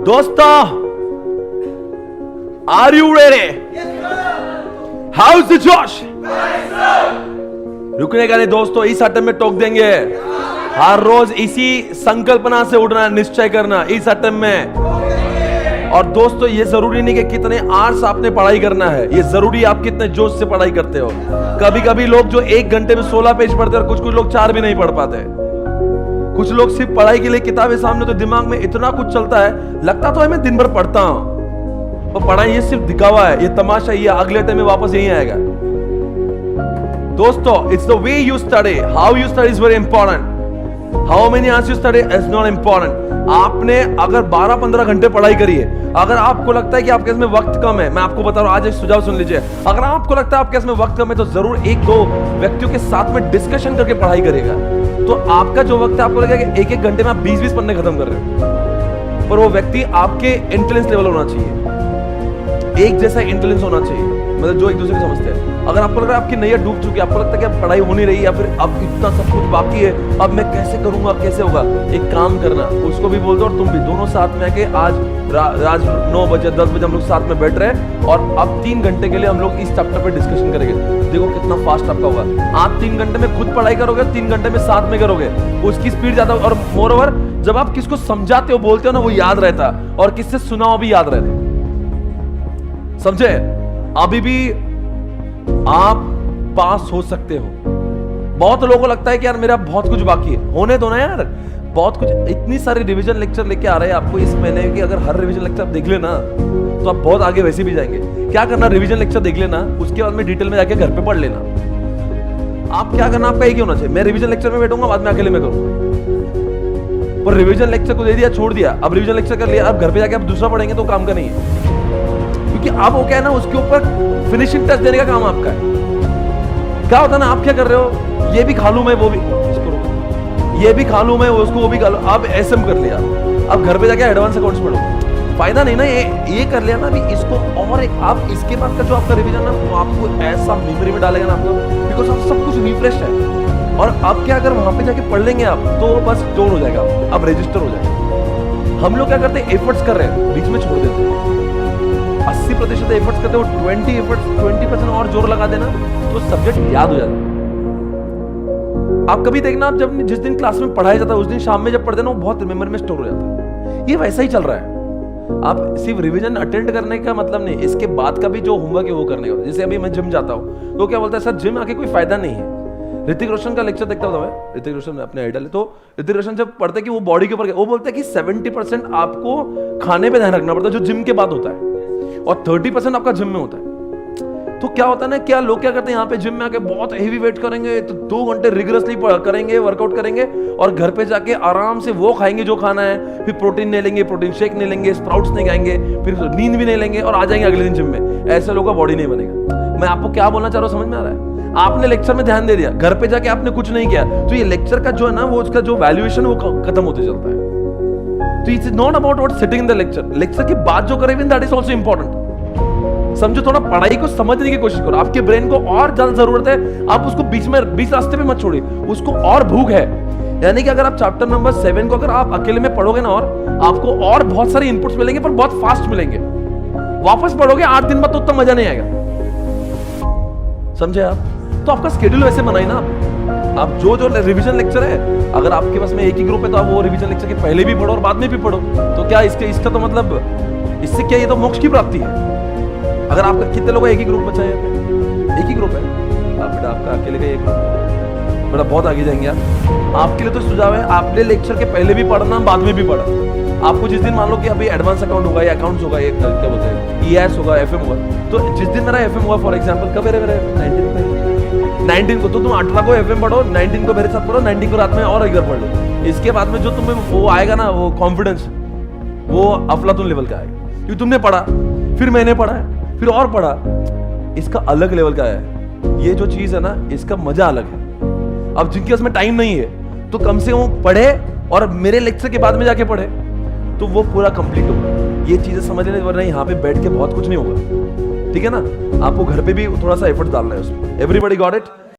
दोस्तों, are you ready? How is the जोश? रुकने का नहीं दोस्तों, इस अटैम्प में टोक देंगे। हर रोज इसी संकल्पना से उठना, निश्चय करना इस अटैम्प में। और दोस्तों, ये जरूरी नहीं कि कितने आवर्स आपने पढ़ाई करना है, ये जरूरी आप कितने जोश से पढ़ाई करते हो। कभी कभी लोग जो 1 घंटे में 16 पेज पढ़ते हैं और कुछ लोग 4 भी नहीं पढ़ पाते। कुछ लोग सिर्फ पढ़ाई के लिए किताबें सामने, तो दिमाग में इतना कुछ चलता है, लगता तो है मैं दिन भर पढ़ता हूं, और पढ़ाई ये सिर्फ दिखावा है, ये तमाशा, ये अगले टाइम में वापस यही आएगा। दोस्तों, it's the way you study, how you study is very important. How many hours you study is not important. आपने अगर 12-15 घंटे पढ़ाई करी है, अगर आपको लगता है कि आपके इसमें वक्त कम है, मैं आपको बता रहा हूं, आज एक सुझाव सुन लीजिए। अगर आपको लगता है आपके इसमें वक्त कम है, तो जरूर 1-2 व्यक्तियों के साथ में डिस्कशन करके पढ़ाई करेगा। तो आपका जो वक्त है, आपको लगेगा कि 1-1 घंटे में आप 20-20 पन्ने खत्म कर रहे हो, पर वो व्यक्ति आपके इंटेलिजेंस लेवल होना चाहिए, एक जैसा इंटेलिजेंस होना चाहिए, मतलब जो एक दूसरे को समझते हैं। अगर आपको लग रहा है आपकी नैया डूब चुकी है, आपको लगता है कि अब पढ़ाई हो नहीं रही, या फिर अब इतना सब कुछ बाकी है, अब मैं कैसे करूंगा, कैसे होगा, एक काम करना, उसको भी बोल दो और तुम भी, दोनों साथ में आके आज 9 बजे 10 बजे हम लोग साथ में बैठ रहे हैं, और अब 3 घंटे के लिए हम लोग इस चैप्टर पे डिस्कशन करेंगे। देखो कितना फास्ट आपका होगा। आप 3 घंटे में खुद पढ़ाई करोगे, 3 घंटे में साथ में करोगे, उसकी स्पीड ज्यादा। और मोरओवर, जब आप किसको समझाते हो, बोलते हो ना, वो याद रहता, और किससे सुना हो भी याद रहता। समझे? अभी भी आप पास हो सकते हो। बहुत लोगों को लगता है कि यार मेरा बहुत कुछ बाकी है, होने दो ना यार, बहुत कुछ। इतनी सारी रिवीजन लेक्चर लेके आ रहे हैं आपको इस महीने की, अगर हर रिवीजन लेक्चर आप देख लेना तो आप बहुत आगे वैसे भी जाएंगे। क्या करना, रिवीजन लेक्चर देख लेना, उसके बाद में डिटेल में जाके घर पे पढ़ लेना। आप क्या करना, आपका एक ही होना चाहिए, मैं रिवीजन लेक्चर में बैठूंगा, बाद में अकेले में करूंगा। पर रिवीजन लेक्चर को दे दिया, छोड़ दिया, अब रिवीजन लेक्चर कर लिया, अब घर पे जाके आप दूसरा पढ़ेंगे तो काम का नहीं है, क्योंकि आप वो क्या है ना, उसके ऊपर फिनिशिंग टच देने का काम आपका है। क्या होता है ना, आप क्या कर रहे हो, ये भी खा लूं मैं, वो भी, ये भी खा लूं मैं, उसको वो भी खा लूं, आप एसएम कर लिया, अब घर पे जाके एडवांस अकाउंट्स पढ़ो, फायदा नहीं ना। ये कर लिया ना अभी, इसको और एक आप इसके बाद का जो आपका रिवीजन ना, वो आपको ऐसा मेमोरी में डालेगा ना आपको, बिकॉज आप सब कुछ रिफ्रेश है। और आप क्या, अगर वहां पे जाके पढ़ लेंगे आप, तो बस स्टोर हो जाएगा, अब रजिस्टर हो जाएगा। हम लोग क्या करते हैं, एफर्ट्स कर रहे हैं, बीच में छोड़ देते हैं। 80% एफर्ट्स करते हो, 20% और जोर लगा देना, तो सब्जेक्ट याद हो जाता है। आप कभी देखना, आप जब जिस दिन क्लास में पढ़ाया जाता है, उस दिन शाम में जब पढ़ते ना, वो बहुत मेमोरी में स्टोर हो जाता है। ये वैसा ही चल रहा है। आप सिर्फ रिवीजन अटेंड करने का मतलब नहीं, इसके बाद का भी जो होमवर्क है वो करने का। जैसे अभी मैं जिम जाता हूँ, तो क्या बोलता है, सर जिम आके कोई फायदा नहीं है। ऋतिक रोशन का लेक्चर देखता होता है, ऋतिक रोशन अपने आइडल है, तो ऋतिक रोशन जब पढ़ते कि वो बॉडी के ऊपर, वो बोलता है कि 70% आपको खाने पे ध्यान रखना पड़ता है, जो जिम के बाद होता है, और 30% आपका जिम में होता है। तो क्या होता है ना, क्या लोग क्या करते हैं, यहाँ पे जिम में आके बहुत हेवी वेट करेंगे, तो 2 घंटे रिगरसली करेंगे, वर्कआउट करेंगे, और घर पे जाके आराम से वो खाएंगे जो खाना है, फिर प्रोटीन नहीं लेंगे, प्रोटीन शेक नहीं लेंगे, स्प्राउट्स नहीं खाएंगे, फिर नींद भी नहीं लेंगे, और आ जाएंगे अगले दिन जिम में। ऐसे लोगों का बॉडी नहीं बनेगा। मैं आपको क्या बोलना चाह रहा हूँ, समझ में आ रहा है? आपने लेक्चर में ध्यान दे दिया, घर पे जाके आपने कुछ नहीं किया, तो ये लेक्चर का जो है ना, वो उसका जो वैल्यूएशन वो खत्म होते चलता है। तो it's not about what sitting in the lecture, lecture की बात जो करें, दैट इज आल्सो इंपॉर्टेंट। समझो, थोड़ा पढ़ाई को समझने की कोशिश करो, आपके ब्रेन को और ज्यादा जरूरत है, आप उसको बीच रास्ते पे मत छोड़िए, उसको और भूख है। यानी कि अगर आप चैप्टर नंबर 7 को अगर आप अकेले में पढ़ोगे ना, और आपको और बहुत सारे इनपुट्स मिलेंगे, पर बहुत फास्ट मिलेंगे। वापस पढ़ोगे 8 दिन बाद तो उतना मजा नहीं आएगा। समझे आप? तो आपका स्केड्यूल वैसे बनाई ना आप जो रिवीजन लेक्चर है, अगर आपके पास में एक ही ग्रुप है, तो आप वो रिवीजन लेक्चर के पहले भी पढ़ो और बाद में भी पढ़ो। तो क्या इसका तो मतलब, इससे क्या, ये तो मोक्ष की प्राप्ति है। अगर आपका कितने लोग एक ही ग्रुप बचा है, एक ही ग्रुप है, आप बेटा आपका अकेले का एक ग्रुप, बेटा बहुत आगे जाएंगे आप। आपके लिए तो सुझाव है, आपने लेक्चर के पहले भी पढ़ना, बाद में भी पढ़ा। आपको जिस दिन मान लो कि अभी एडवांस अकाउंट होगा, या अकाउंट्स होगा, क्या बोलते हैं, ईएस होगा, एफएम होगा, तो जिस दिन मेरा एफएम होगा, फॉर एग्जांपल कब है मेरा 19 को, तो तुम 18 को एफएम पढ़ो, 19 को मेरे साथ पढ़ो, 19 को रात में और एक बार पढ़ लो। इसके बाद में जो तुम्हें वो आएगा ना, वो कॉन्फिडेंस, वो अफलातून लेवल का आएगा, क्योंकि तुमने पढ़ा, फिर मैंने पढ़ा, फिर और पढ़ा, इसका अलग लेवल का है। ये जो चीज है ना, इसका मजा अलग है। अब जिनके पास में टाइम नहीं है, तो कम से कम पढ़े, और मेरे लेक्चर के बाद में जाके पढ़े, तो वो पूरा कंप्लीट होगा। ये चीजें समझ लेने, वरना यहाँ पे बैठ के बहुत कुछ नहीं होगा। ठीक है ना? आपको घर पे भी थोड़ा सा एफर्ट डालना है उसमें। Everybody got it?